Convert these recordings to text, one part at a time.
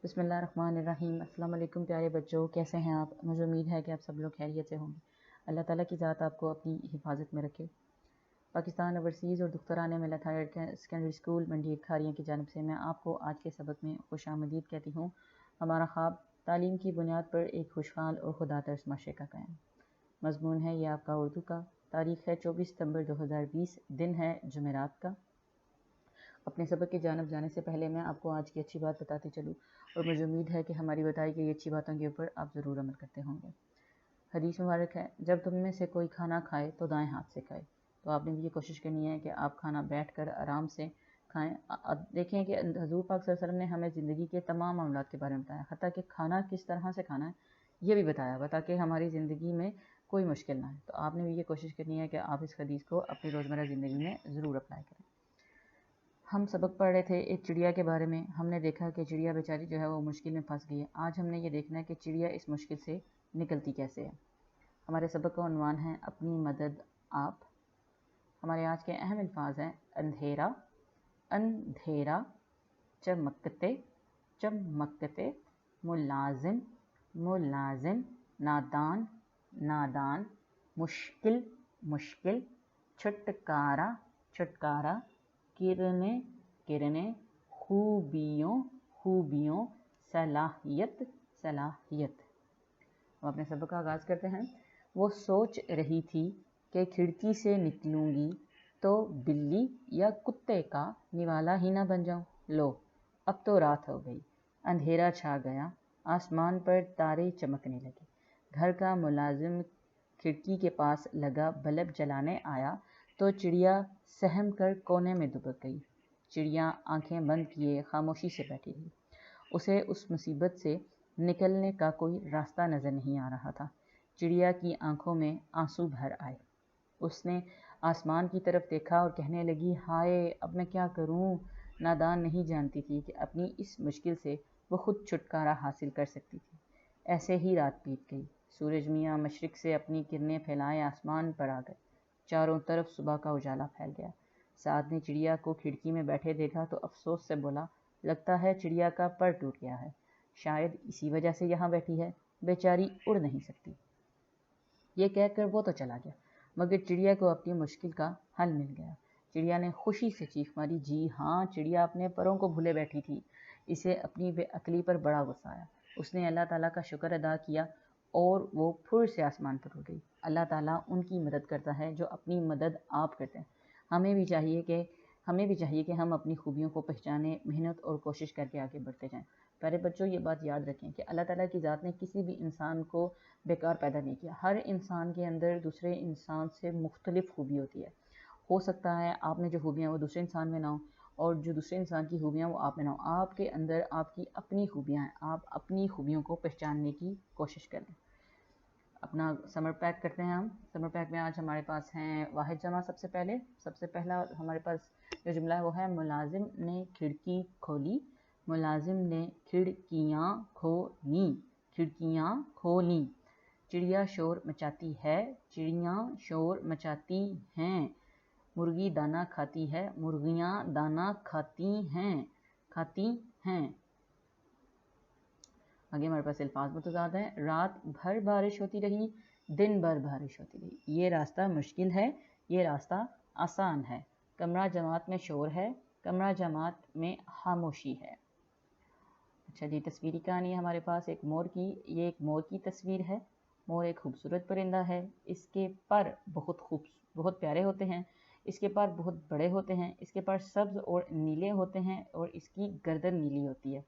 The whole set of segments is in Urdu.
بسم اللہ الرحمن الرحیم۔ السلام علیکم پیارے بچوں، کیسے ہیں آپ؟ مجھے امید ہے کہ آپ سب لوگ خیریت سے ہوں گے۔ اللہ تعالیٰ کی ذات آپ کو اپنی حفاظت میں رکھے۔ پاکستان اوورسیز اور دختران ملت ہائر سیکنڈری اسکول منڈی کھاریاں کی جانب سے میں آپ کو آج کے سبق میں خوش آمدید کہتی ہوں۔ ہمارا خواب تعلیم کی بنیاد پر ایک خوشحال اور خدا ترس معاشرے کا قیام۔ مضمون ہے یہ آپ کا اردو کا، تاریخ ہے 24 ستمبر 2020، دن ہے جمعرات کا۔ اپنے سبق کی جانب جانے سے پہلے میں آپ کو آج کی اچھی بات بتاتی چلوں، اور مجھے امید ہے کہ ہماری بتائی گئی اچھی باتوں کے اوپر آپ ضرور عمل کرتے ہوں گے۔ حدیث مبارک ہے، جب تم میں سے کوئی کھانا کھائے تو دائیں ہاتھ سے کھائے۔ تو آپ نے بھی یہ کوشش کرنی ہے کہ آپ کھانا بیٹھ کر آرام سے کھائیں۔ دیکھیں کہ حضور پاک صلی اللہ علیہ وسلم نے ہمیں زندگی کے تمام معاملات کے بارے میں بتایا، حتیٰ کہ کھانا کس طرح سے کھانا ہے یہ بھی بتایا ہوا، تاکہ ہماری زندگی میں کوئی مشکل نہ ہے۔ تو آپ نے بھی یہ کوشش کرنی ہے کہ آپ اس حدیث کو اپنی روزمرہ زندگی میں ضرور اپلائی کریں۔ ہم سبق پڑھ رہے تھے ایک چڑیا کے بارے میں۔ ہم نے دیکھا کہ چڑیا بیچاری جو ہے وہ مشکل میں پھنس گئی ہے۔ آج ہم نے یہ دیکھنا ہے کہ چڑیا اس مشکل سے نکلتی کیسے ہے۔ ہمارے سبق کا عنوان ہے اپنی مدد آپ۔ ہمارے آج کے اہم الفاظ ہیں اندھیرا، اندھیرا، چمکتے، چمکتے، ملازم، ملازم، نادان، نادان، مشکل، مشکل، چھٹکارا، چھٹکارا، کرنیں، کرنیں، خوبیوں، خوبیوں، صلاحیت، صلاحیت۔ ہم اپنے سبق کا آغاز کرتے ہیں۔ وہ سوچ رہی تھی کہ کھڑکی سے نکلوں گی تو بلی یا کتے کا نوالا ہی نہ بن جاؤں۔ لو، اب تو رات ہو گئی، اندھیرا چھا گیا، آسمان پر تارے چمکنے لگے۔ گھر کا ملازم کھڑکی کے پاس لگا بلب جلانے آیا تو چڑیا سہم کر کونے میں دبک گئی۔ چڑیا آنکھیں بند کیے خاموشی سے بیٹھی رہی۔ اسے اس مصیبت سے نکلنے کا کوئی راستہ نظر نہیں آ رہا تھا۔ چڑیا کی آنکھوں میں آنسو بھر آئے۔ اس نے آسمان کی طرف دیکھا اور کہنے لگی، ہائے، اب میں کیا کروں؟ نادان نہیں جانتی تھی کہ اپنی اس مشکل سے وہ خود چھٹکارا حاصل کر سکتی تھی۔ ایسے ہی رات بیت گئی۔ سورج میاں مشرق سے اپنی کرنیں پھیلائے آسمان پر آ گئے۔ چاروں طرف صبح کا اجالا پھیل گیا۔ سعد نے چڑیا کو کھڑکی میں بیٹھے دیکھا تو افسوس سے بولا، لگتا ہے چڑیا کا پر ٹوٹ گیا ہے، شاید اسی وجہ سے یہاں بیٹھی ہے، بیچاری اڑ نہیں سکتی۔ یہ کہہ کر وہ تو چلا گیا، مگر چڑیا کو اپنی مشکل کا حل مل گیا۔ چڑیا نے خوشی سے چیخ ماری، جی ہاں، چڑیا اپنے پروں کو بھولے بیٹھی تھی۔ اسے اپنی بے عقلی پر بڑا غصہ آیا۔ اس نے اللہ تعالیٰ کا شکر ادا کیا اور وہ پھر سے آسمان پر اڑ گئی۔ اللہ تعالیٰ ان کی مدد کرتا ہے جو اپنی مدد آپ کرتے ہیں۔ ہمیں بھی چاہیے کہ ہم اپنی خوبیوں کو پہچانیں، محنت اور کوشش کر کے آگے بڑھتے جائیں۔ پیارے بچوں، یہ بات یاد رکھیں کہ اللہ تعالیٰ کی ذات نے کسی بھی انسان کو بیکار پیدا نہیں کیا۔ ہر انسان کے اندر دوسرے انسان سے مختلف خوبی ہوتی ہے۔ ہو سکتا ہے آپ میں جو خوبیاں وہ دوسرے انسان میں نہ ہوں، اور جو دوسرے انسان کی خوبیاں وہ آپ میں نہ ہوں۔ آپ کے اندر آپ کی اپنی خوبیاں ہیں، آپ اپنی خوبیوں کو پہچاننے کی کوشش کریں۔ اپنا سمر پیک کرتے ہیں ہم۔ سمر پیک میں آج ہمارے پاس ہیں واحد جمع۔ سب سے پہلا ہمارے پاس جو جملہ ہے وہ ہے ملازم نے کھڑکی کھولی، ملازم نے کھڑکیاں کھولیں، کھڑکیاں کھولیں۔ چڑیا شور مچاتی ہے، چڑیاں شور مچاتی ہیں۔ مرغی دانہ کھاتی ہے، مرغیاں دانہ کھاتی ہیں، کھاتی ہیں۔ آگے ہمارے پاس الفاظ متضاد ہیں۔ رات بھر بارش ہوتی رہی، دن بھر بارش ہوتی رہی۔ یہ راستہ مشکل ہے، یہ راستہ آسان ہے۔ کمرہ جماعت میں شور ہے، کمرہ جماعت میں خاموشی ہے۔ اچھا جی، تصویری کہانی ہے ہمارے پاس ایک مور کی۔ یہ ایک مور کی تصویر ہے۔ مور ایک خوبصورت پرندہ ہے۔ اس کے پر بہت پیارے ہوتے ہیں، اس کے پر بہت بڑے ہوتے ہیں، اس کے پر سبز اور نیلے ہوتے ہیں، اور اس کی گردن نیلی ہوتی ہے۔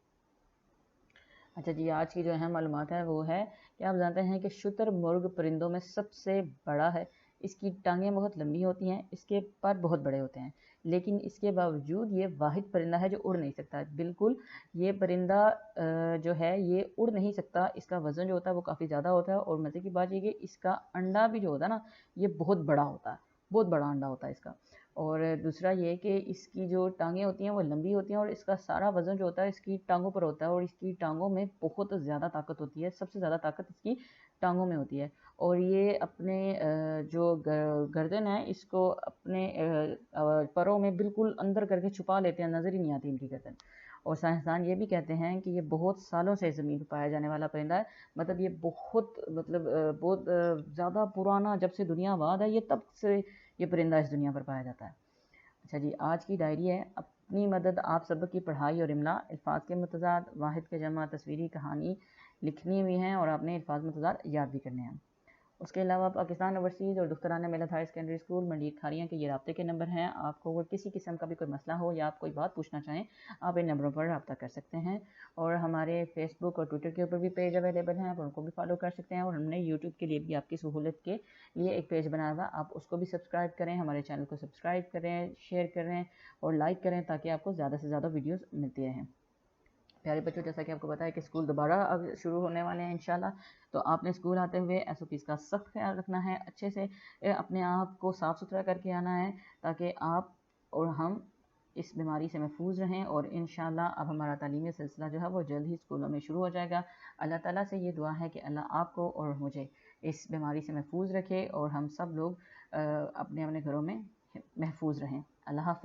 اچھا جی، آج کی جو اہم معلومات ہے وہ ہے کہ آپ جانتے ہیں کہ شتر مرغ پرندوں میں سب سے بڑا ہے۔ اس کی ٹانگیں بہت لمبی ہوتی ہیں، اس کے پر بہت بڑے ہوتے ہیں، لیکن اس کے باوجود یہ واحد پرندہ ہے جو اڑ نہیں سکتا۔ بالکل یہ پرندہ جو ہے یہ اڑ نہیں سکتا، اس کا وزن جو ہوتا ہے وہ کافی زیادہ ہوتا ہے، اور مزے کی بات یہ کہ اس کا انڈا بھی جو ہوتا ہے نا یہ بہت بڑا ہوتا ہے، بہت بڑا انڈا ہوتا ہے اس کا۔ اور دوسرا یہ کہ اس کی جو ٹانگیں ہوتی ہیں وہ لمبی ہوتی ہیں، اور اس کا سارا وزن جو ہوتا ہے اس کی ٹانگوں پر ہوتا ہے، اور اس کی ٹانگوں میں بہت زیادہ طاقت ہوتی ہے، سب سے زیادہ طاقت اس کی ٹانگوں میں ہوتی ہے۔ اور یہ اپنے جو گردن ہے اس کو اپنے پروں میں بالکل اندر کر کے چھپا لیتے ہیں، نظر ہی نہیں آتی ان کی گردن۔ اور سائنسدان یہ بھی کہتے ہیں کہ یہ بہت سالوں سے زمین پر پایا جانے والا پرندہ ہے، مطلب یہ بہت زیادہ پرانا، جب سے دنیا آباد ہے یہ تب سے یہ پرندہ اس دنیا پر پایا جاتا ہے۔ اچھا جی، آج کی ڈائری ہے اپنی مدد آپ سبق کی پڑھائی اور املا، الفاظ کے متضاد، واحد کے جمع، تصویری کہانی لکھنی ہوئی ہیں اور آپ نے الفاظ متضاد یاد بھی کرنے ہیں۔ اس کے علاوہ پاکستان اوورسیز اور دخترانہ ملت ہائر سیکنڈری اسکول منڈیر کھاریاں کے یہ رابطے کے نمبر ہیں۔ آپ کو اگر کسی قسم کا بھی کوئی مسئلہ ہو یا آپ کوئی بات پوچھنا چاہیں، آپ ان نمبروں پر رابطہ کر سکتے ہیں۔ اور ہمارے فیس بک اور ٹویٹر کے اوپر بھی پیج اویلیبل ہیں، آپ ان کو بھی فالو کر سکتے ہیں، اور ہم نے یوٹیوب کے لیے بھی آپ کی سہولت کے لیے ایک پیج بنایا ہوا، آپ اس کو بھی سبسکرائب کریں، ہمارے چینل کو سبسکرائب کریں، شیئر کریں اور لائک کریں تاکہ آپ کو زیادہ سے زیادہ ویڈیوز ملتی رہیں۔ پیارے بچوں، جیسا کہ آپ کو پتا ہے کہ اسکول دوبارہ اب شروع ہونے والے ہیں انشاءاللہ، تو آپ نے اسکول آتے ہوئے SOPs کا سخت خیال رکھنا ہے، اچھے سے اپنے آپ کو صاف ستھرا کر کے آنا ہے تاکہ آپ اور ہم اس بیماری سے محفوظ رہیں، اور انشاءاللہ اب ہمارا تعلیمی سلسلہ جو ہے وہ جلد ہی اسکولوں میں شروع ہو جائے گا۔ اللہ تعالیٰ سے یہ دعا ہے کہ اللہ آپ کو اور مجھے اس بیماری سے محفوظ رکھے اور ہم سب لوگ اپنے اپنے گھروں میں محفوظ رہیں۔ اللہ حافظ۔